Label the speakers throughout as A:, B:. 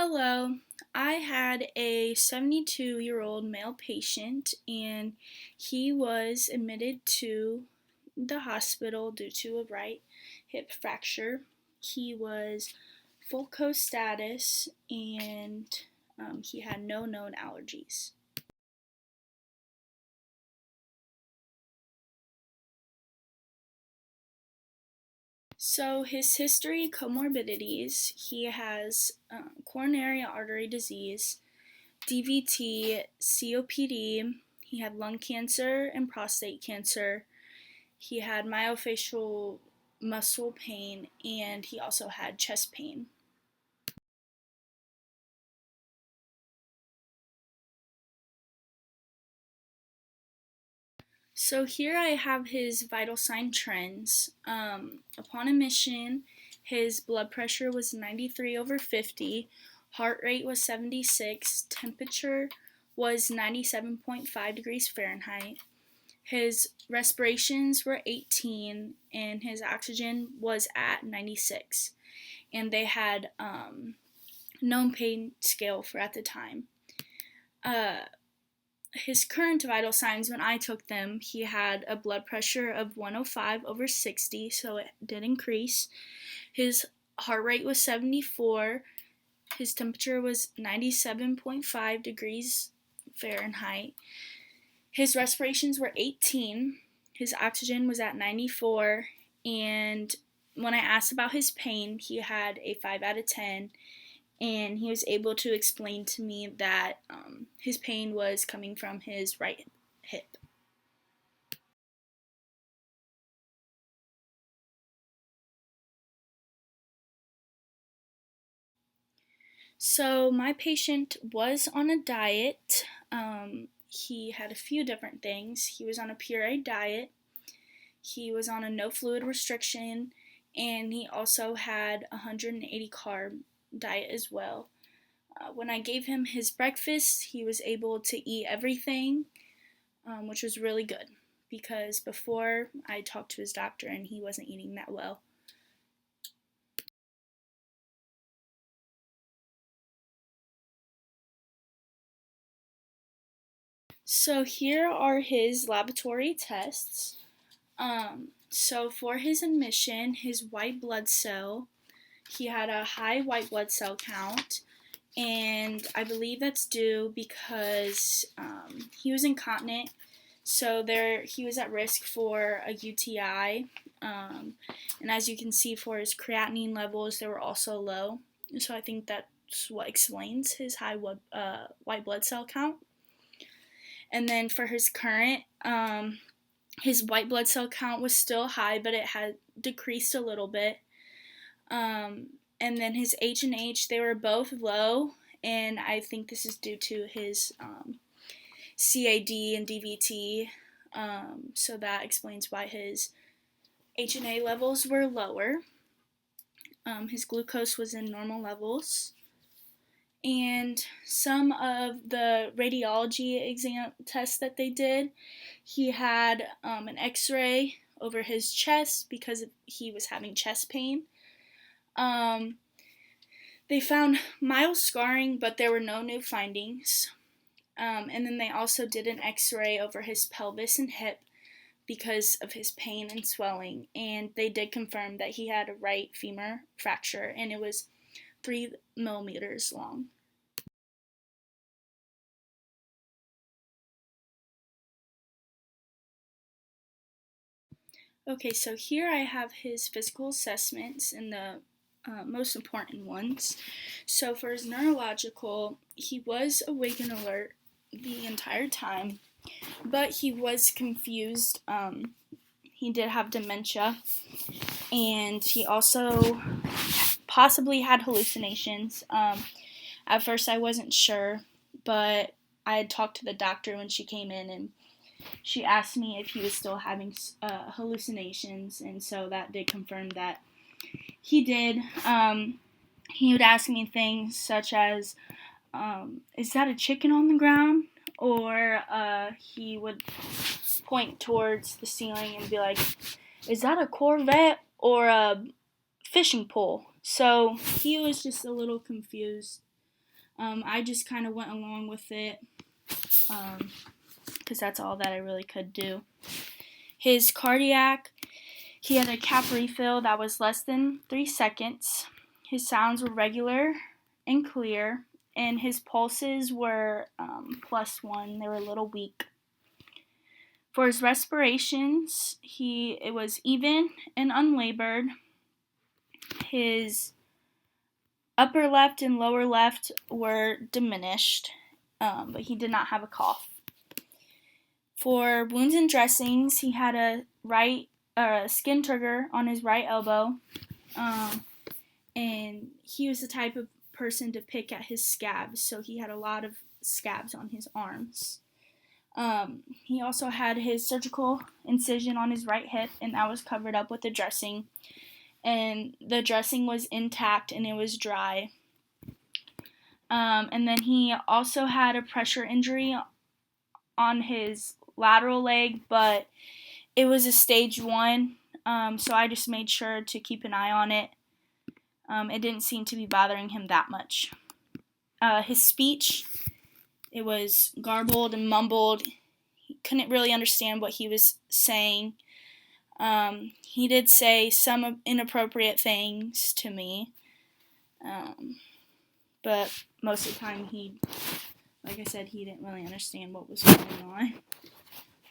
A: Hello. I had a 72-year-old male patient, and he was admitted to the hospital due to a right hip fracture. He was full coast status, and he had no known allergies. So, his history comorbidities, he has coronary artery disease, DVT, COPD, he had lung cancer and prostate cancer, he had myofascial muscle pain, and he also had chest pain. So here I have his vital sign trends. Upon admission, his blood pressure was 93/50, heart rate was 76, temperature was 97.5 degrees Fahrenheit. His respirations were 18, and his oxygen was at 96. And they had known pain scale for at the time. Uh, his current vital signs, when I took them, he had a blood pressure of 105/60, so it did increase. His heart rate was 74. His temperature was 97.5 degrees Fahrenheit. His respirations were 18. His oxygen was at 94. And when I asked about his pain, he had a 5 out of 10. And he was able to explain to me that his pain was coming from his right hip. So my patient was on a diet. He had a few different things. He was on a pureed diet. He was on a no fluid restriction, and he also had a 180 carb diet as well. When I gave him his breakfast, he was able to eat everything, which was really good because before I talked to his doctor and he wasn't eating that well. So here are his laboratory tests. So for his admission, his white blood cell, he had a high white blood cell count, and I believe that's due because he was incontinent, so he was at risk for a UTI. And as you can see, for his creatinine levels, they were also low. So I think that's what explains his high white blood cell count. And then for his current, his white blood cell count was still high, but it had decreased a little bit. And then his H and H, they were both low, and I think this is due to his CAD and DVT. So that explains why his HNA levels were lower. His glucose was in normal levels. And some of the radiology exam tests that they did, he had an x-ray over his chest because he was having chest pain. They found mild scarring, but there were no new findings. And then they also did an x-ray over his pelvis and hip because of his pain and swelling, and they did confirm that he had a right femur fracture, and it was 3 millimeters long. Okay, so here I have his physical assessments and the most important ones. So for his neurological, he was awake and alert the entire time, but he was confused. He did have dementia, and he also possibly had hallucinations. At first, I wasn't sure, but I had talked to the doctor when she came in, and she asked me if he was still having hallucinations, and so that did confirm that he did. He would ask me things such as, is that a chicken on the ground? Or he would point towards the ceiling and be like, is that a Corvette or a fishing pole? So he was just a little confused. I just kind of went along with it because that's all that I really could do. His cardiac, he had a cap refill that was less than 3 seconds. His sounds were regular and clear, and his pulses were +1. They were a little weak. For his respirations, it was even and unlabored. His upper left and lower left were diminished, but he did not have a cough. For wounds and dressings, he had a skin trigger on his right elbow, and he was the type of person to pick at his scabs, so he had a lot of scabs on his arms. He also had his surgical incision on his right hip, and that was covered up with a dressing, and the dressing was intact and it was dry. And then he also had a pressure injury on his lateral leg, but it was a stage 1, so I just made sure to keep an eye on it. It didn't seem to be bothering him that much. His speech, it was garbled and mumbled. He couldn't really understand what he was saying. He did say some inappropriate things to me, but most of the time like I said, he didn't really understand what was going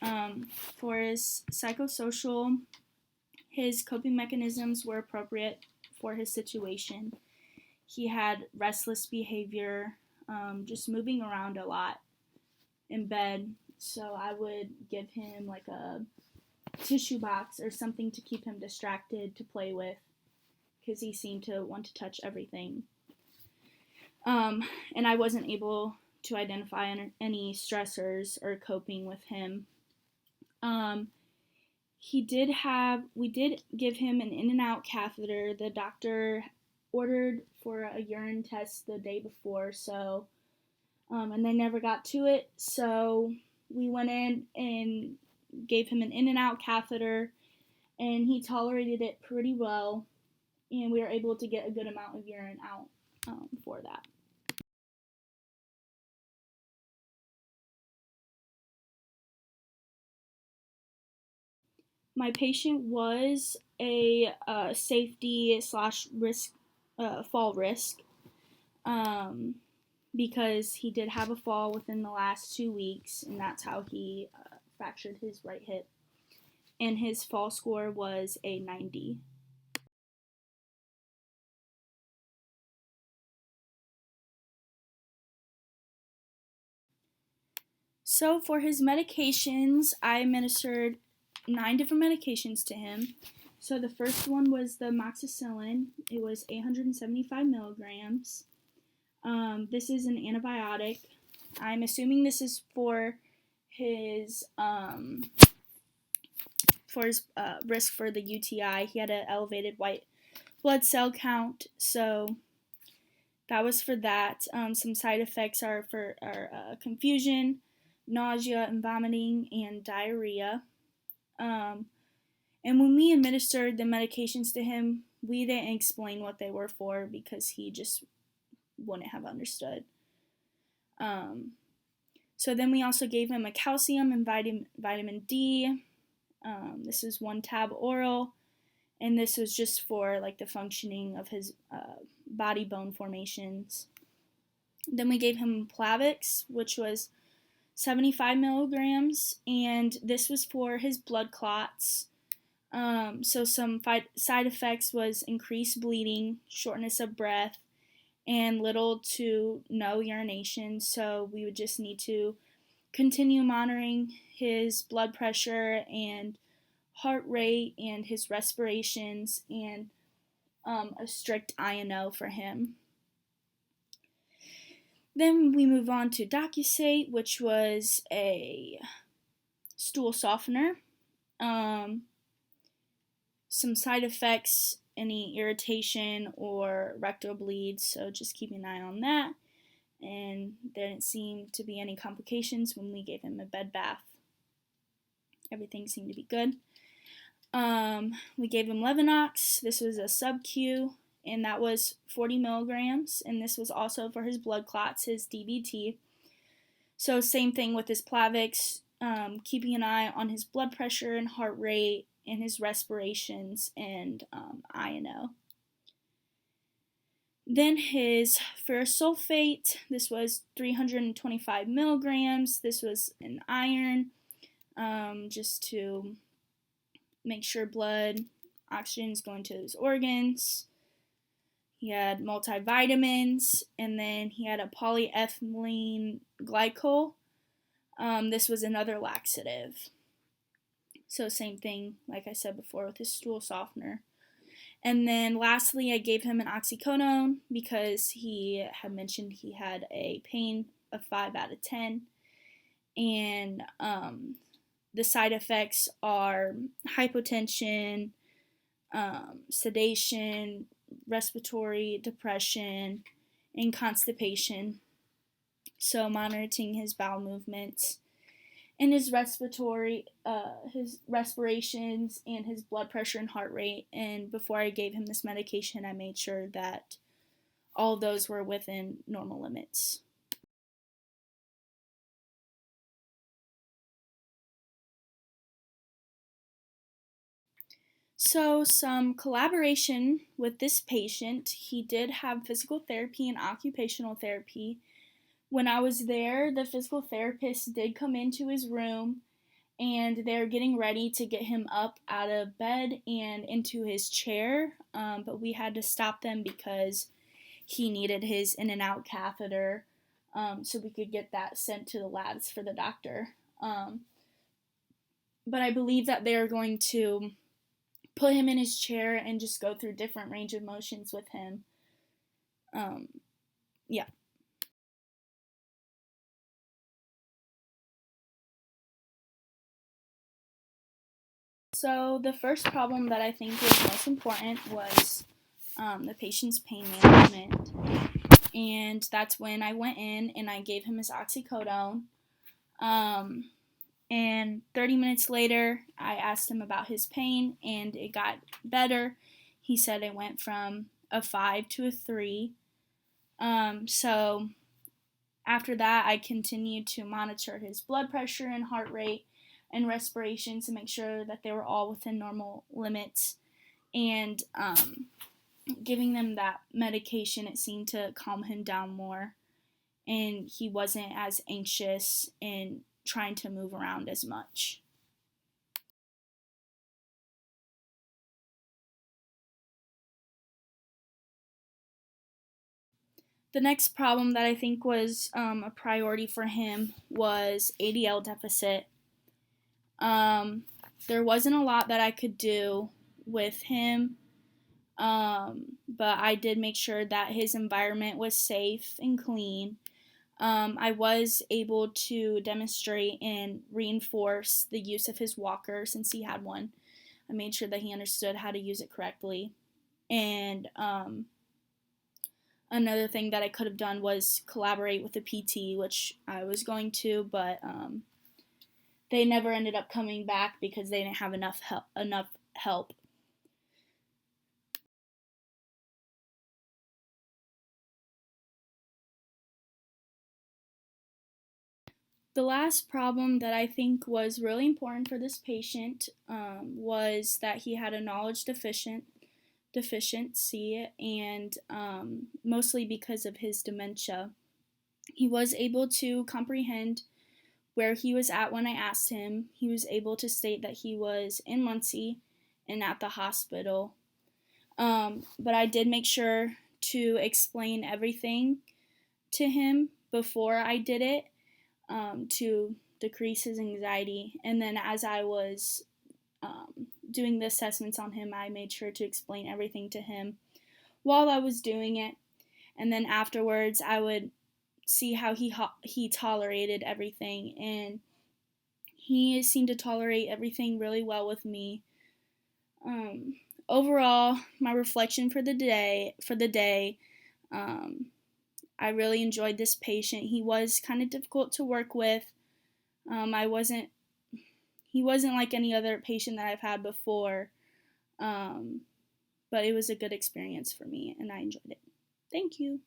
A: on. For his psychosocial, his coping mechanisms were appropriate for his situation. He had restless behavior, just moving around a lot in bed, so I would give him like a tissue box or something to keep him distracted to play with, because he seemed to want to touch everything. And I wasn't able to identify any stressors or coping with him. We did give him an in and out catheter. The doctor ordered for a urine test the day before, so and they never got to it, so we went in and gave him an in and out catheter, and he tolerated it pretty well, and we were able to get a good amount of urine out for that. My patient was a safety / risk, fall risk, because he did have a fall within the last 2 weeks, and that's how he fractured his right hip. And his fall score was a 90. So for his medications, I administered 9 different medications to him. So the first one was the amoxicillin. It was 875 milligrams. This is an antibiotic. I'm assuming this is for his risk for the UTI. He had an elevated white blood cell count, so that was for that. Some side effects are confusion, nausea and vomiting, and diarrhea. And when we administered the medications to him, we didn't explain what they were for because he just wouldn't have understood. So then we also gave him a calcium and vitamin D. This is 1 tab oral, and this was just for like the functioning of his body bone formations. Then we gave him Plavix, which was 75 milligrams, and this was for his blood clots. So some side effects was increased bleeding, shortness of breath, and little to no urination. So we would just need to continue monitoring his blood pressure and heart rate and his respirations, and a strict I&O for him. Then we move on to Docusate, which was a stool softener. Some side effects, any irritation or rectal bleeds, so just keep an eye on that. And there didn't seem to be any complications when we gave him a bed bath. Everything seemed to be good. We gave him Levinox. This was a sub-Q, and that was 40 milligrams, and this was also for his blood clots, his DVT. So same thing with his Plavix, keeping an eye on his blood pressure and heart rate and his respirations and INO. Then his ferrous sulfate, this was 325 milligrams. This was an iron, just to make sure blood oxygen is going to his organs. He had multivitamins, and then he had a polyethylene glycol. This was another laxative. So same thing, like I said before, with his stool softener. And then lastly, I gave him an oxycodone because he had mentioned he had a pain of 5 out of 10. And the side effects are hypotension, sedation, respiratory depression, and constipation. So monitoring his bowel movements and his his respirations and his blood pressure and heart rate. And before I gave him this medication, I made sure that all of those were within normal limits. So some collaboration with this patient. He did have physical therapy and occupational therapy. When I was there, the physical therapist did come into his room and they're getting ready to get him up out of bed and into his chair, but we had to stop them because he needed his in and out catheter, so we could get that sent to the labs for the doctor. But I believe that they're going to put him in his chair and just go through different range of motions with him. Yeah. So the first problem that I think was most important was the patient's pain management. And that's when I went in and I gave him his oxycodone. And 30 minutes later, I asked him about his pain, and it got better. He said it went from a 5 to a 3. So after that, I continued to monitor his blood pressure and heart rate and respiration to make sure that they were all within normal limits. And giving them that medication, it seemed to calm him down more. And he wasn't as anxious and trying to move around as much. The next problem that I think was a priority for him was ADL deficit. There wasn't a lot that I could do with him, but I did make sure that his environment was safe and clean. I was able to demonstrate and reinforce the use of his walker since he had one. I made sure that he understood how to use it correctly. And another thing that I could have done was collaborate with the PT, which I was going to, but they never ended up coming back because they didn't have enough help. The last problem that I think was really important for this patient was that he had a knowledge deficiency, and mostly because of his dementia. He was able to comprehend where he was at when I asked him. He was able to state that he was in Muncie and at the hospital. But I did make sure to explain everything to him before I did it, to decrease his anxiety. And then as I was doing the assessments on him, I made sure to explain everything to him while I was doing it. And then afterwards, I would see how he tolerated everything, and he seemed to tolerate everything really well with me. Overall, my reflection for the day, I really enjoyed this patient. He was kind of difficult to work with. He wasn't like any other patient that I've had before. but it was a good experience for me and I enjoyed it. Thank you.